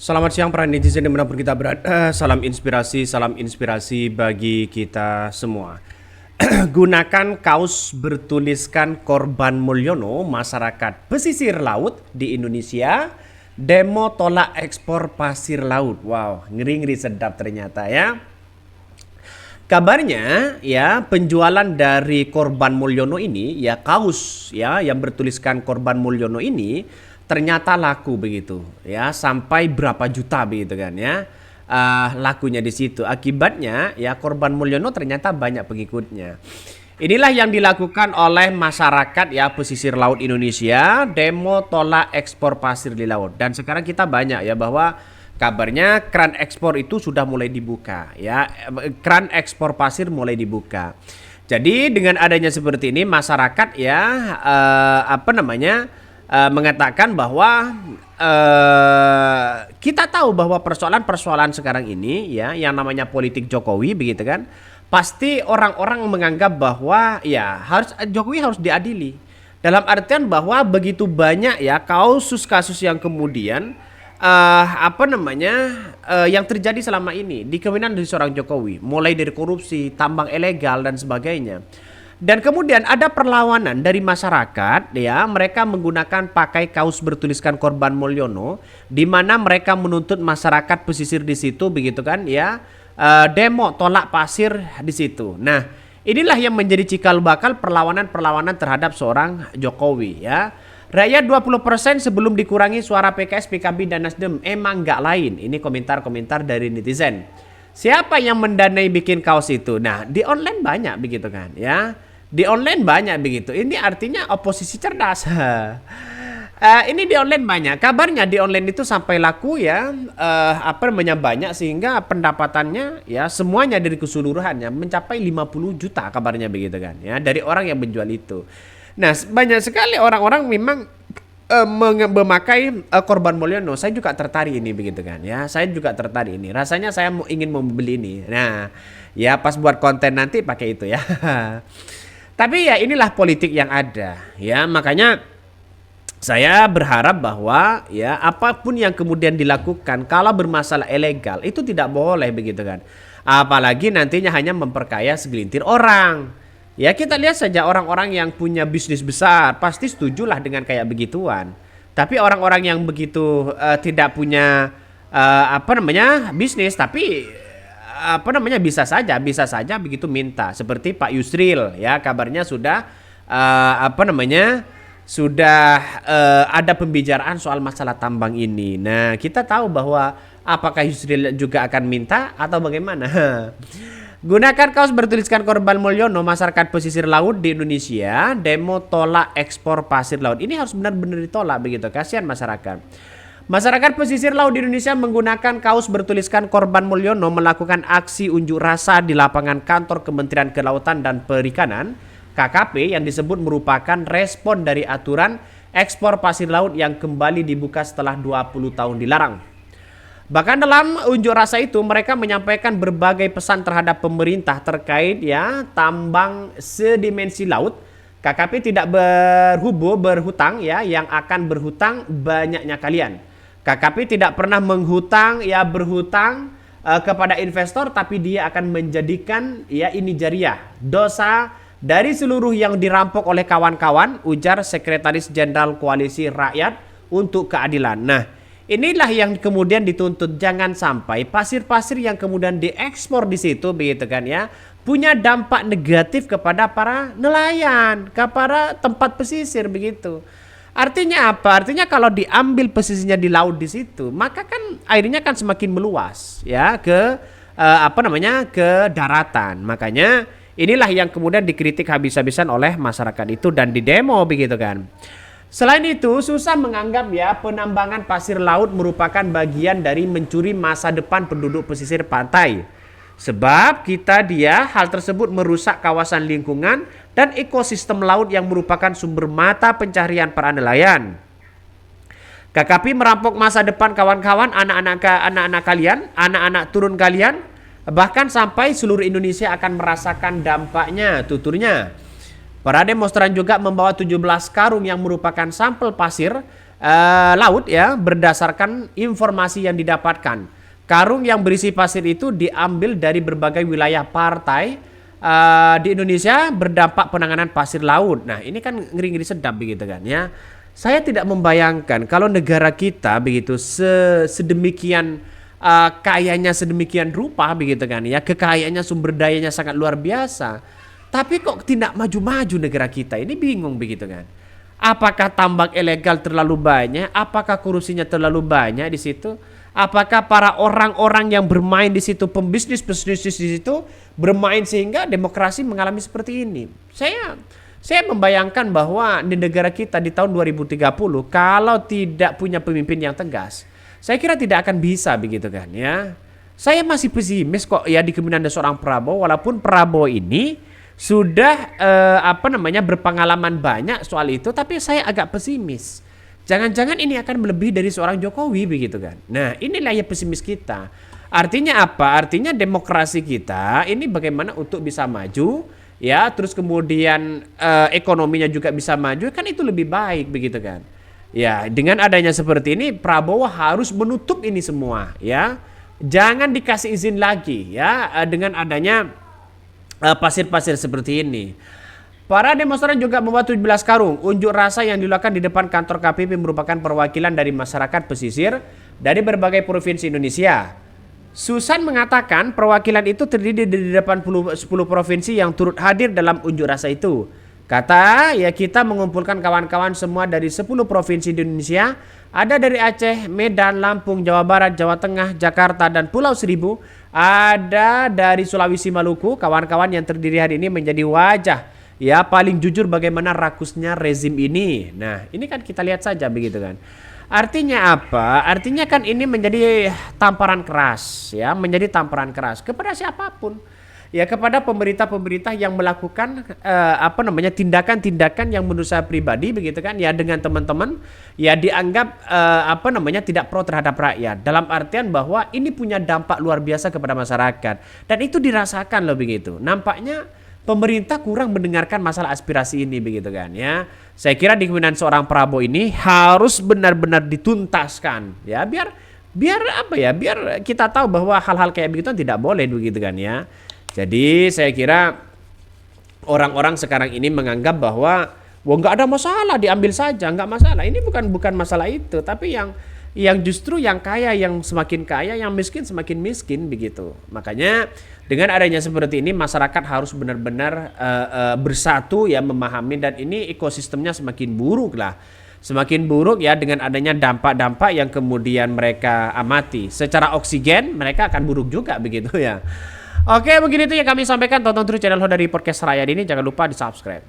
Selamat siang para netizen dimanapun kita berada. Salam inspirasi bagi kita semua. Gunakan kaos bertuliskan Korban Mulyono, masyarakat pesisir laut di Indonesia. Demo tolak ekspor pasir laut. Wow, ngeri-ngeri sedap ternyata ya. Kabarnya ya penjualan dari Korban Mulyono ini ya kaos ya yang bertuliskan Korban Mulyono ini ternyata laku begitu ya sampai berapa juta begitu kan ya. Lakunya di situ. Akibatnya ya Korban Mulyono ternyata banyak pengikutnya. Inilah yang dilakukan oleh masyarakat ya pesisir laut Indonesia, demo tolak ekspor pasir di laut. Dan sekarang kita banyak ya bahwa kabarnya keran ekspor itu sudah mulai dibuka ya. Keran ekspor pasir mulai dibuka. Jadi dengan adanya seperti ini masyarakat ya mengatakan bahwa kita tahu bahwa persoalan-persoalan sekarang ini ya yang namanya politik Jokowi begitu kan, pasti orang-orang menganggap bahwa ya Jokowi harus diadili dalam artian bahwa begitu banyak ya kasus-kasus yang kemudian yang terjadi selama ini di kepemimpinan dari seorang Jokowi, mulai dari korupsi, tambang ilegal dan sebagainya. Dan kemudian ada perlawanan dari masyarakat ya, mereka menggunakan pakai kaos bertuliskan Korban Mulyono di mana mereka menuntut masyarakat pesisir di situ begitu kan ya, demo tolak pasir di situ. Nah, inilah yang menjadi cikal bakal perlawanan-perlawanan terhadap seorang Jokowi ya. Rakyat 20% sebelum dikurangi suara PKS, PKB dan Nasdem, emang nggak lain. Ini komentar-komentar dari netizen. Siapa yang mendanai bikin kaos itu? Nah, di online banyak begitu kan ya. Di online banyak begitu. Ini artinya oposisi cerdas. Ini di online banyak. Kabarnya di online itu sampai laku ya banyak sehingga pendapatannya ya semuanya dari keseluruhannya mencapai 50 juta kabarnya begitu kan ya dari orang yang menjual itu. Nah, banyak sekali orang-orang memang memakai Korban Mulyono. Saya juga tertarik ini begitu kan ya. Saya juga tertarik ini. Rasanya saya ingin membeli ini. Nah, ya pas buat konten nanti pakai itu ya. Tapi ya inilah politik yang ada ya. Makanya saya berharap bahwa ya apapun yang kemudian dilakukan kalau bermasalah ilegal itu tidak boleh begitu kan. Apalagi nantinya hanya memperkaya segelintir orang. Ya kita lihat saja orang-orang yang punya bisnis besar pasti setujulah dengan kayak begituan. Tapi orang-orang yang begitu tidak punya bisnis tapi bisa saja begitu minta seperti Pak Yusril ya kabarnya sudah ada pembicaraan soal masalah tambang ini. Nah, kita tahu bahwa apakah Yusril juga akan minta atau bagaimana? Gunakan kaos bertuliskan Korban Mulyono, masyarakat pesisir laut di Indonesia, demo tolak ekspor pasir laut. Ini harus benar-benar ditolak begitu, kasihan masyarakat. Masyarakat pesisir laut di Indonesia menggunakan kaos bertuliskan Korban Mulyono melakukan aksi unjuk rasa di lapangan kantor Kementerian Kelautan dan Perikanan KKP yang disebut merupakan respon dari aturan ekspor pasir laut yang kembali dibuka setelah 20 tahun dilarang. Bahkan dalam unjuk rasa itu mereka menyampaikan berbagai pesan terhadap pemerintah terkait ya tambang sedimensi laut. KKP tidak berhutang ya, yang akan berhutang banyaknya kalian. KKP tidak pernah berhutang kepada investor, tapi dia akan menjadikan ya ini jariah dosa dari seluruh yang dirampok oleh kawan-kawan, ujar Sekretaris Jenderal Koalisi Rakyat untuk Keadilan. Nah, inilah yang kemudian dituntut, jangan sampai pasir-pasir yang kemudian diekspor di situ begitu kan ya punya dampak negatif kepada para nelayan, kepada tempat pesisir begitu. Artinya apa? Artinya kalau diambil pesisirnya di laut di situ, maka kan airnya kan semakin meluas ya ke ke daratan. Makanya inilah yang kemudian dikritik habis-habisan oleh masyarakat itu dan didemo begitu kan. Selain itu, susah menganggap ya penambangan pasir laut merupakan bagian dari mencuri masa depan penduduk pesisir pantai. Sebab hal tersebut merusak kawasan lingkungan dan ekosistem laut yang merupakan sumber mata pencaharian para nelayan. KKP merampok masa depan kawan-kawan, anak-anak kalian, anak-anak turun kalian, bahkan sampai seluruh Indonesia akan merasakan dampaknya, tuturnya. Para demonstran juga membawa 17 karung yang merupakan sampel pasir laut ya, berdasarkan informasi yang didapatkan. Karung yang berisi pasir itu diambil dari berbagai wilayah partai di Indonesia berdampak penanganan pasir laut. Nah, ini kan ngeri-ngeri sedap begitu kan ya. Saya tidak membayangkan kalau negara kita begitu sedemikian kayanya sedemikian rupa begitu kan ya, kekayaannya sumber dayanya sangat luar biasa. Tapi kok tidak maju-maju negara kita? Ini bingung begitu kan. Apakah tambang ilegal terlalu banyak? Apakah korupsinya terlalu banyak di situ? Apakah para orang-orang yang bermain di situ, pembisnis-bisnis di situ bermain sehingga demokrasi mengalami seperti ini? Saya membayangkan bahwa di negara kita di tahun 2030 kalau tidak punya pemimpin yang tegas, saya kira tidak akan bisa begitu kan ya. Saya masih pesimis kok ya di kepemimpinan seorang Prabowo, walaupun Prabowo ini sudah berpengalaman banyak soal itu, tapi saya agak pesimis. Jangan-jangan ini akan melebihi dari seorang Jokowi begitu kan. Nah, inilah ya pesimis kita. Artinya apa? Artinya demokrasi kita ini bagaimana untuk bisa maju ya, terus kemudian ekonominya juga bisa maju, kan itu lebih baik begitu kan. Ya, dengan adanya seperti ini Prabowo harus menutup ini semua ya. Jangan dikasih izin lagi ya dengan adanya pasir-pasir seperti ini. Para demonstran juga membawa 17 karung. Unjuk rasa yang dilakukan di depan kantor KPP merupakan perwakilan dari masyarakat pesisir dari berbagai provinsi Indonesia. Susan mengatakan perwakilan itu terdiri dari 10 provinsi yang turut hadir dalam unjuk rasa itu. Kata ya, kita mengumpulkan kawan-kawan semua dari 10 provinsi di Indonesia. Ada dari Aceh, Medan, Lampung, Jawa Barat, Jawa Tengah, Jakarta, dan Pulau Seribu. Ada dari Sulawesi, Maluku. Kawan-kawan yang terdiri hari ini menjadi wajah ya paling jujur bagaimana rakusnya rezim ini. Nah, ini kan kita lihat saja begitu kan. Artinya apa? Artinya kan ini menjadi tamparan keras ya, menjadi tamparan keras kepada siapapun. Ya, kepada pemerintah-pemerintah yang melakukan tindakan-tindakan yang menurut saya pribadi begitu kan ya, dengan teman-teman ya dianggap tidak pro terhadap rakyat, dalam artian bahwa ini punya dampak luar biasa kepada masyarakat dan itu dirasakan loh begitu. Nampaknya pemerintah kurang mendengarkan masalah aspirasi ini begitu kan ya. Saya kira di kepemimpinan seorang Prabowo ini harus benar-benar dituntaskan ya, biar kita tahu bahwa hal-hal kayak begitu tidak boleh begitu kan ya. Jadi saya kira orang-orang sekarang ini menganggap bahwa nggak ada masalah, diambil saja, nggak masalah. Ini bukan masalah itu, tapi yang justru yang kaya yang semakin kaya, yang miskin semakin miskin begitu. Makanya dengan adanya seperti ini masyarakat harus benar-benar bersatu ya, memahami, dan ini ekosistemnya semakin buruk lah. Semakin buruk ya dengan adanya dampak-dampak yang kemudian mereka amati. Secara oksigen mereka akan buruk juga begitu ya. Oke, mungkin itu yang kami sampaikan. Tonton terus channel Hodari Podcast Rakyat ini. Jangan lupa di subscribe.